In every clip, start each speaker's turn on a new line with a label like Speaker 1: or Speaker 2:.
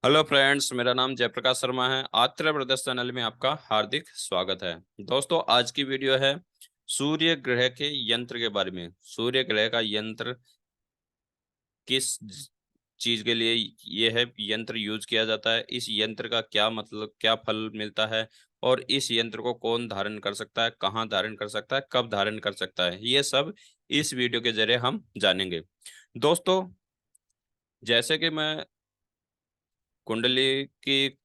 Speaker 1: Hello friends, मेरा नाम जयप्रकाश शर्मा है। आत्रेय ब्रदर्स चैनल में आपका हार्दिक स्वागत है। दोस्तों, आज की वीडियो है सूर्य ग्रह के यंत्र के बारे में। सूर्य ग्रह का यंत्र किस चीज के लिए ये है यंत्र यूज किया जाता है, इस यंत्र का क्या मतलब, क्या फल मिलता है, और इस यंत्र को कौन धारण कर सकता है, कहाँ धारण कर सकता है, कब धारण कर सकता है, ये सब इस वीडियो के जरिए हम जानेंगे। दोस्तों, जैसे कि मैं कुंडली की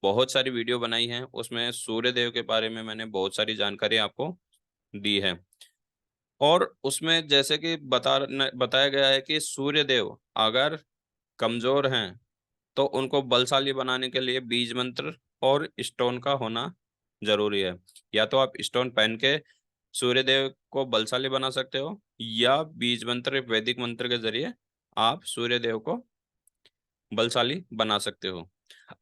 Speaker 1: बहुत सारी वीडियो बनाई हैं, उसमें सूर्य देव के बारे में मैंने बहुत सारी जानकारी आपको दी है। और उसमें जैसे कि बताया गया है कि सूर्य देव अगर कमजोर हैं तो उनको बलशाली बनाने के लिए बीज मंत्र और स्टोन का होना जरूरी है। या तो आप स्टोन पहन के सूर्य देव को बलशाली बना सकते हो, या बीज मंत्र वैदिक मंत्र के जरिए आप सूर्य देव को बलशाली बना सकते हो।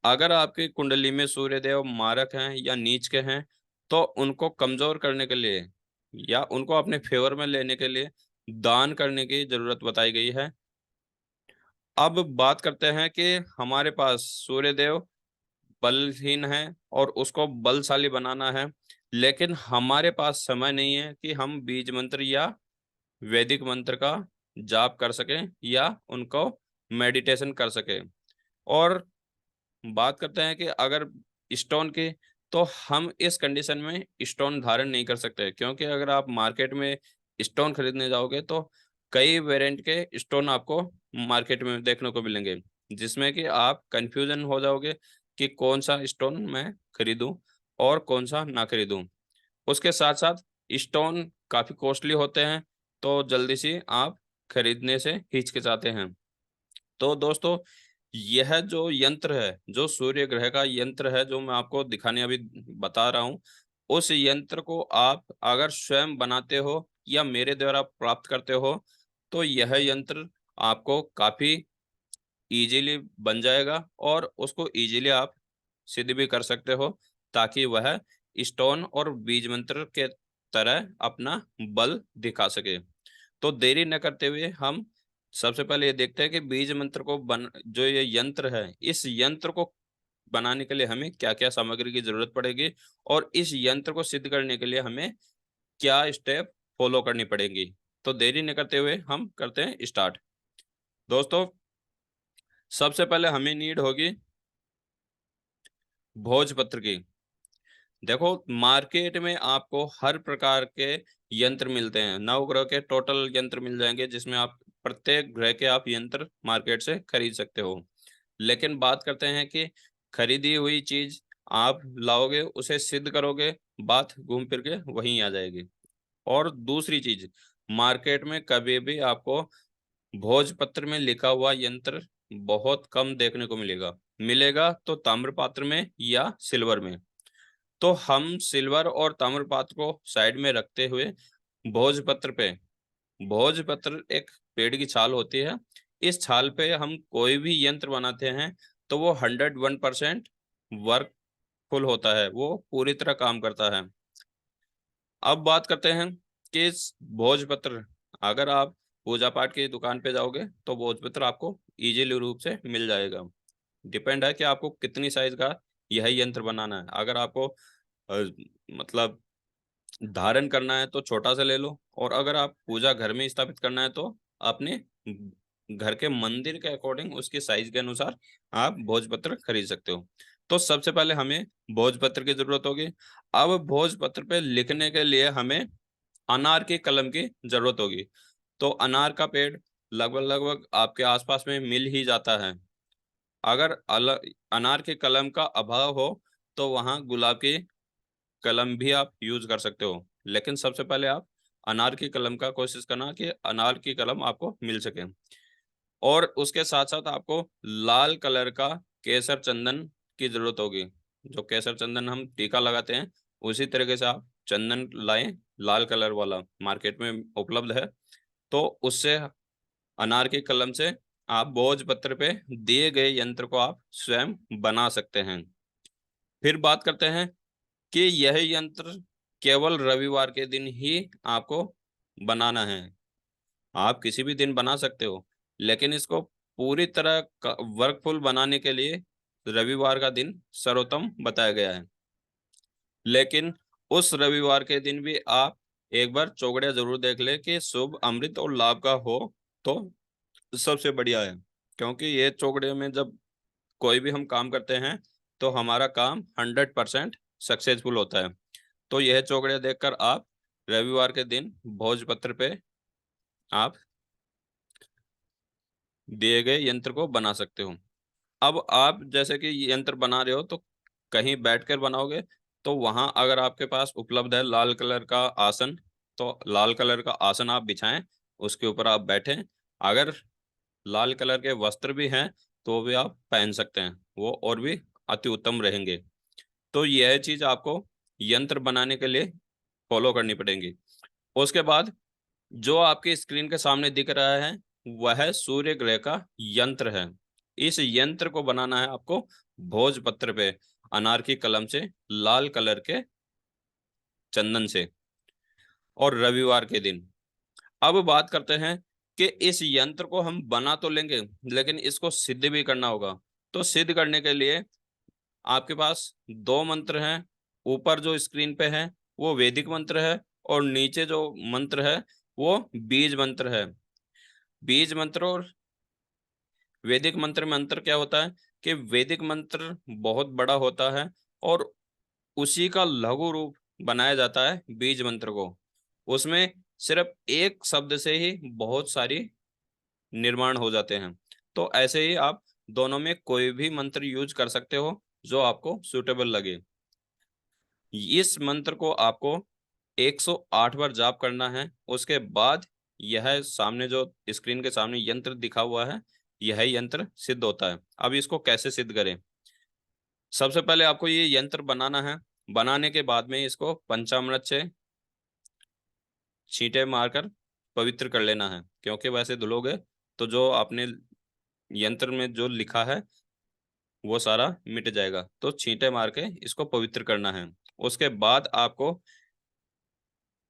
Speaker 1: अगर आपकी कुंडली में सूर्य देव मारक हैं या नीच के हैं, तो उनको कमजोर करने के लिए या उनको अपने फेवर में लेने के लिए दान करने की जरूरत बताई गई है। अब बात करते हैं कि हमारे पास सूर्य देव बलहीन है और उसको बलशाली बनाना है, लेकिन हमारे पास समय नहीं है कि हम बीज मंत्र या वैदिक मंत्र का जाप कर सकें या उनको मेडिटेशन कर सकें। और बात करते हैं कि अगर स्टोन की, तो हम इस कंडीशन में स्टोन धारण नहीं कर सकते, क्योंकि अगर आप मार्केट में स्टोन खरीदने जाओगे तो कई वेरिएंट के स्टोन आपको मार्केट में देखने को मिलेंगे, जिसमें कि आप कंफ्यूजन हो जाओगे कि कौन सा स्टोन मैं खरीदूं और कौन सा ना खरीदूं। उसके साथ साथ स्टोन काफी कॉस्टली होते हैं, तो जल्दी से आप खरीदने से हिचकिचाते हैं। तो दोस्तों, यह जो यंत्र है, जो सूर्य ग्रह का यंत्र है, जो मैं आपको दिखाने अभी बता रहा हूँ, उस यंत्र को आप अगर स्वयं बनाते हो या मेरे द्वारा प्राप्त करते हो, तो यह यंत्र आपको काफी इजीली बन जाएगा और उसको इजीली आप सिद्ध भी कर सकते हो, ताकि वह स्टोन और बीज मंत्र के तरह अपना बल दिखा सके। तो देरी न करते हुए हम सबसे पहले ये देखते हैं कि बीज मंत्र को बन जो ये यंत्र है, इस यंत्र को बनाने के लिए हमें क्या क्या सामग्री की जरूरत पड़ेगी, और इस यंत्र को सिद्ध करने के लिए हमें क्या स्टेप फॉलो करनी पड़ेगी। तो देरी न करते हुए हम करते हैं स्टार्ट। दोस्तों, सबसे पहले हमें नीड होगी भोजपत्र की। देखो, मार्केट में आपको हर प्रकार के यंत्र मिलते हैं, नवग्रह के टोटल यंत्र मिल जाएंगे, जिसमें आप प्रत्येक ग्रह के आप यंत्र मार्केट से खरीद सकते हो। लेकिन बात करते हैं कि खरीदी हुई चीज आप लाओगे, उसे सिद्ध करोगे, बात घूम फिर के वहीं आ जाएगी। और दूसरी चीज, मार्केट में कभी भी आपको भोजपत्र में लिखा हुआ यंत्र बहुत कम देखने को मिलेगा। मिलेगा तो ताम्रपात्र में या सिल्वर में। तो हम सिल्वर और ताम्रपात्र को साइड में रखते हुए भोजपत्र पे, भोजपत्र एक पेड़ की छाल होती है, इस छाल पे हम कोई भी यंत्र बनाते हैं तो वो 101% वर्कफुल होता है, वो पूरी तरह काम करता है। अब बात करते हैं कि इस भोजपत्र, अगर आप पूजा पाठ की दुकान पे जाओगे तो भोजपत्र आपको इजीली रूप से मिल जाएगा। डिपेंड है कि आपको कितनी साइज का यह यंत्र बनाना है। अगर आपको अ, मतलब धारण करना है तो छोटा सा ले लो, और अगर आप पूजा घर में स्थापित करना है तो अपने घर के मंदिर के अकॉर्डिंग, उसके साइज के अनुसार आप भोजपत्र खरीद सकते हो। तो सबसे पहले हमें भोजपत्र की जरूरत होगी। अब भोजपत्र पे लिखने के लिए हमें अनार की कलम की जरूरत होगी। तो अनार का पेड़ लगभग लगभग आपके आसपास में मिल ही जाता है। अगर अनार की कलम का अभाव हो तो वहाँ गुलाब की कलम भी आप यूज कर सकते हो, लेकिन सबसे पहले आप अनार की कलम का कोशिश करना कि अनार की कलम आपको मिल सके। और उसके साथ साथ आपको लाल कलर का केसर चंदन की जरूरत होगी। जो केसर चंदन हम टीका लगाते हैं, उसी तरीके से आप चंदन लाएं, लाल कलर वाला मार्केट में उपलब्ध है। तो उससे, अनार की कलम से आप भोजपत्र पे दिए गए यंत्र को आप स्वयं बना सकते हैं। फिर बात करते हैं कि यह यंत्र केवल रविवार के दिन ही आपको बनाना है। आप किसी भी दिन बना सकते हो, लेकिन इसको पूरी तरह वर्कफुल बनाने के लिए रविवार का दिन सर्वोत्तम बताया गया है। लेकिन उस रविवार के दिन भी आप एक बार चौगड़िया जरूर देख ले कि शुभ, अमृत और लाभ का हो तो सबसे बढ़िया है। क्योंकि ये चौगड़िया में जब कोई भी हम काम करते हैं तो हमारा काम 100% सक्सेसफुल होता है। तो यह चौकड़िया देखकर आप रविवार के दिन भोजपत्र पे आप दिए गए यंत्र को बना सकते हो। अब आप जैसे कि यंत्र बना रहे हो तो कहीं बैठकर बनाओगे, तो वहां अगर आपके पास उपलब्ध है लाल कलर का आसन, तो लाल कलर का आसन आप बिछाएं, उसके ऊपर आप बैठें। अगर लाल कलर के वस्त्र भी हैं तो भी आप पहन सकते हैं, वो और भी अति उत्तम रहेंगे। तो यह चीज आपको यंत्र बनाने के लिए फॉलो करनी पड़ेगी। उसके बाद जो आपकी स्क्रीन के सामने दिख रहा है वह सूर्य ग्रह का यंत्र है। इस यंत्र को बनाना है आपको भोजपत्र पे अनार की कलम से, लाल कलर के चंदन से, और रविवार के दिन। अब बात करते हैं कि इस यंत्र को हम बना तो लेंगे लेकिन इसको सिद्ध भी करना होगा। तो सिद्ध करने के लिए आपके पास दो मंत्र हैं। ऊपर जो स्क्रीन पे है वो वैदिक मंत्र है, और नीचे जो मंत्र है वो बीज मंत्र है। बीज मंत्र और वैदिक मंत्र में अंतर क्या होता है कि वैदिक मंत्र बहुत बड़ा होता है और उसी का लघु रूप बनाया जाता है बीज मंत्र को। उसमें सिर्फ एक शब्द से ही बहुत सारी निर्माण हो जाते हैं। तो ऐसे ही आप दोनों में कोई भी मंत्र यूज कर सकते हो जो आपको सुटेबल लगे। इस मंत्र को आपको 108 बार जाप करना है। उसके बाद यह सामने जो स्क्रीन के सामने यंत्र दिखा हुआ है यह यंत्र सिद्ध होता है। अब इसको कैसे सिद्ध करें? सबसे पहले आपको ये यंत्र बनाना है। बनाने के बाद में इसको पंचामृत से छींटे मारकर पवित्र कर लेना है, क्योंकि वैसे धुलोगे तो जो आपने यंत्र में जो लिखा है वो सारा मिट जाएगा। तो छींटे मार के इसको पवित्र करना है। उसके बाद आपको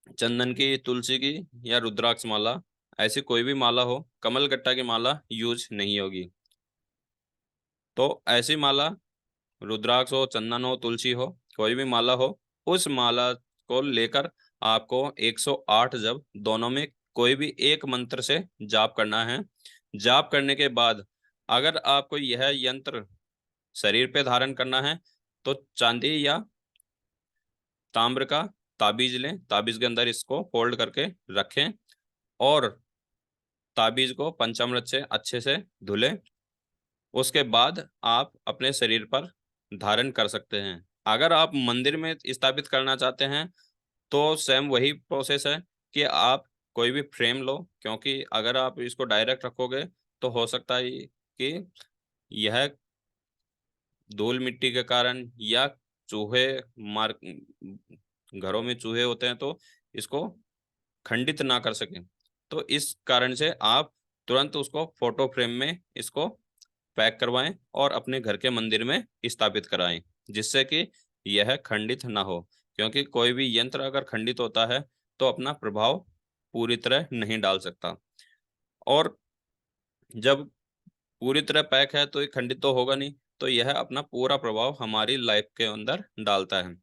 Speaker 1: चंदन की, तुलसी की या रुद्राक्ष माला, ऐसी कोई भी माला हो, कमल गट्टा की माला यूज नहीं होगी। तो ऐसी माला, रुद्राक्ष हो, चंदन हो, तुलसी हो, कोई भी माला हो, उस माला को लेकर आपको 108 जब दोनों में कोई भी एक मंत्र से जाप करना है। जाप करने के बाद अगर आपको यह यंत्र शरीर पे धारण करना है तो चांदी या ताम्र का ताबीज लें, ताबीज के अंदर इसको फोल्ड करके रखें और ताबीज को पंचामृत से अच्छे से धुलें। उसके बाद आप अपने शरीर पर धारण कर सकते हैं। अगर आप मंदिर में स्थापित करना चाहते हैं तो सेम वही प्रोसेस है कि आप कोई भी फ्रेम लो, क्योंकि अगर आप इसको डायरेक्ट रखोगे तो हो सकता है कि यह धूल मिट्टी के कारण या चूहे मार, घरों में चूहे होते हैं तो इसको खंडित ना कर सकें। तो इस कारण से आप तुरंत उसको फोटो फ्रेम में इसको पैक करवाएं और अपने घर के मंदिर में स्थापित कराएं, जिससे कि यह खंडित ना हो। क्योंकि कोई भी यंत्र अगर खंडित होता है तो अपना प्रभाव पूरी तरह नहीं डाल सकता, और जब पूरी तरह पैक है तो ये खंडित तो होगा नहीं, तो यह अपना पूरा प्रभाव हमारी लाइफ के अंदर डालता है।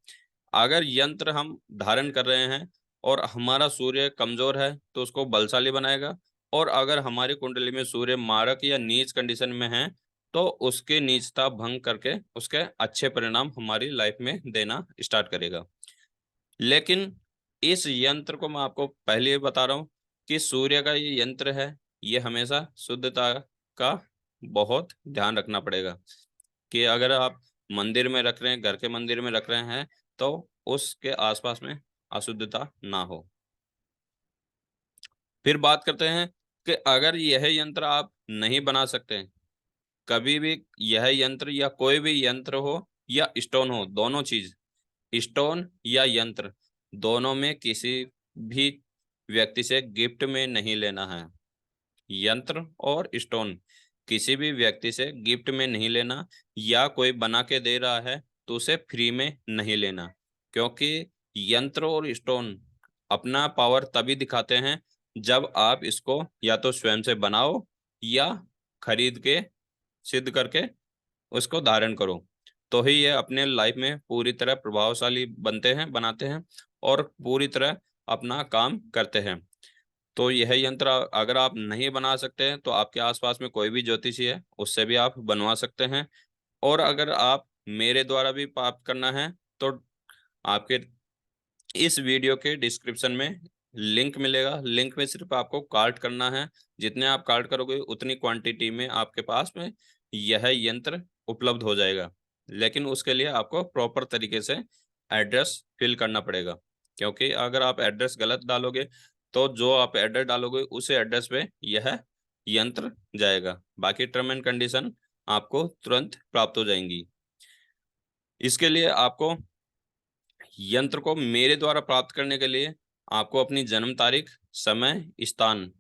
Speaker 1: अगर यंत्र हम धारण कर रहे हैं और हमारा सूर्य कमजोर है तो उसको बलशाली बनाएगा, और अगर हमारी कुंडली में सूर्य मारक या नीच कंडीशन में है तो उसकी नीचता भंग करके उसके अच्छे परिणाम हमारी लाइफ में देना स्टार्ट करेगा। लेकिन इस यंत्र को मैं आपको पहले ही बता रहा हूँ कि सूर्य का ये यंत्र है, ये हमेशा शुद्धता का बहुत ध्यान रखना पड़ेगा। कि अगर आप मंदिर में रख रहे हैं, घर के मंदिर में रख रहे हैं, तो उसके आसपास में अशुद्धता ना हो। फिर बात करते हैं कि अगर यह यंत्र आप नहीं बना सकते, कभी भी यह यंत्र या कोई भी यंत्र हो या स्टोन हो, दोनों चीज, स्टोन या यंत्र, दोनों में किसी भी व्यक्ति से गिफ्ट में नहीं लेना है। यंत्र और स्टोन किसी भी व्यक्ति से गिफ्ट में नहीं लेना, या कोई बना के दे रहा है तो उसे फ्री में नहीं लेना। क्योंकि यंत्र और स्टोन अपना पावर तभी दिखाते हैं जब आप इसको या तो स्वयं से बनाओ या खरीद के सिद्ध करके उसको धारण करो, तो ही ये अपने लाइफ में पूरी तरह प्रभावशाली बनाते हैं और पूरी तरह अपना काम करते हैं। तो यह यंत्र अगर आप नहीं बना सकते हैं तो आपके आसपास में कोई भी ज्योतिषी है, उससे भी आप बनवा सकते हैं। और अगर आप मेरे द्वारा भी प्राप्त करना है तो आपके इस वीडियो के डिस्क्रिप्शन में लिंक मिलेगा, लिंक में सिर्फ आपको कार्ड करना है। जितने आप कार्ड करोगे उतनी क्वांटिटी में आपके पास में यह यंत्र उपलब्ध हो जाएगा। लेकिन उसके लिए आपको प्रॉपर तरीके से एड्रेस फिल करना पड़ेगा, क्योंकि अगर आप एड्रेस गलत डालोगे तो जो आप एड्रेस डालोगे उस एड्रेस पे यह यंत्र जाएगा। बाकी टर्म एंड कंडीशन आपको तुरंत प्राप्त हो जाएंगी। इसके लिए आपको यंत्र को मेरे द्वारा प्राप्त करने के लिए आपको अपनी जन्म तारीख, समय, स्थान,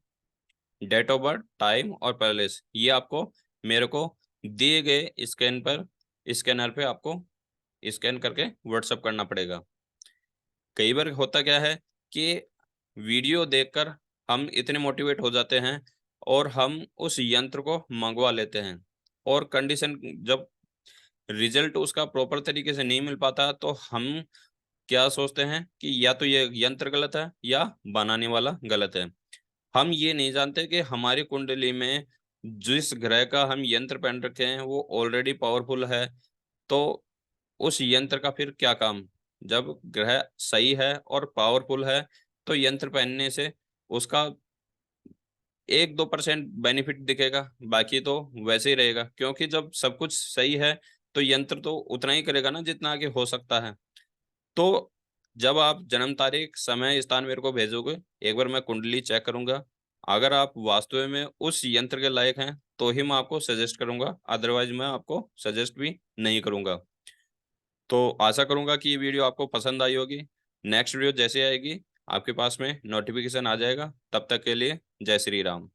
Speaker 1: डेट ऑफ बर्थ, टाइम और पैलेस, ये आपको मेरे को दिए गए स्कैनर पे आपको स्कैन करके व्हाट्सअप करना पड़ेगा। कई बार होता क्या है कि वीडियो देखकर हम इतने मोटिवेट हो जाते हैं और हम उस यंत्र को मंगवा लेते हैं, और कंडीशन जब रिजल्ट उसका प्रॉपर तरीके से नहीं मिल पाता तो हम क्या सोचते हैं कि या तो ये यंत्र गलत है या बनाने वाला गलत है। हम ये नहीं जानते कि हमारी कुंडली में जिस ग्रह का हम यंत्र पहन रखे हैं वो ऑलरेडी पावरफुल है। तो उस यंत्र का फिर क्या काम, जब ग्रह सही है और पावरफुल है तो यंत्र पहनने से उसका 1-2% बेनिफिट दिखेगा, बाकी तो वैसे ही रहेगा। क्योंकि जब सब कुछ सही है तो यंत्र तो उतना ही करेगा ना जितना आगे हो सकता है। तो जब आप जन्म तारीख, समय, स्थान मेरे को भेजोगे, एक बार मैं कुंडली चेक करूंगा। अगर आप वास्तव में उस यंत्र के लायक हैं तो ही मैं आपको सजेस्ट करूंगा, अदरवाइज मैं आपको सजेस्ट भी नहीं करूंगा। तो आशा करूंगा कि ये वीडियो आपको पसंद आई होगी। नेक्स्ट वीडियो जैसे आएगी आपके पास में नोटिफिकेशन आ जाएगा। तब तक के लिए जय श्री राम।